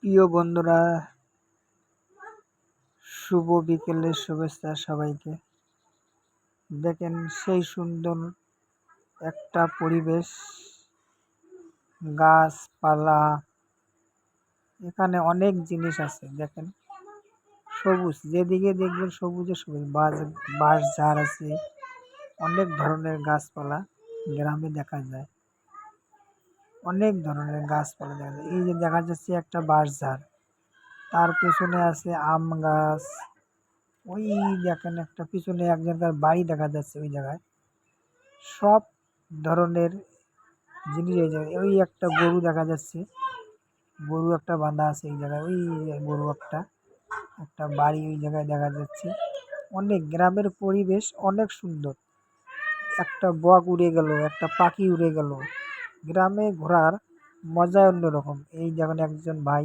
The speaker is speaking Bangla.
প্রিয় বন্ধুরা, শুভ বিকেলের শুভেচ্ছা সবাইকে। দেখেন সেই সুন্দর একটা পরিবেশ, গাছপালা, এখানে অনেক জিনিস আছে। দেখেন সবুজ, যেদিকে দেখবেন সবুজে সবুজ, বাঁশ ঝাড় আছে, অনেক ধরনের গাছপালা গ্রামে দেখা যায়। অনেক ধরনের গাছপালা দেখা যায়। এই যে দেখা যাচ্ছে একটা বাঁশ ঝাড়, তার পেছনে আছে আম গাছ। ওই দেখেন একটা পিছনে একজনকার বাড়ি দেখা যাচ্ছে ওই জায়গায়। সব ধরনের জিনিস এই জায়গায়। ওই একটা গরু দেখা যাচ্ছে, গরু একটা বাঁধা আছে এই জায়গায়। ওই গরু একটা একটা বাড়ি ওই জায়গায় দেখা যাচ্ছে। অনেক গ্রামের পরিবেশ অনেক সুন্দর। একটা বক উড়ে গেল, একটা পাখি উড়ে গেল। গ্রামে ঘোরার মজা অন্যরকম। এই যেমন একজন ভাই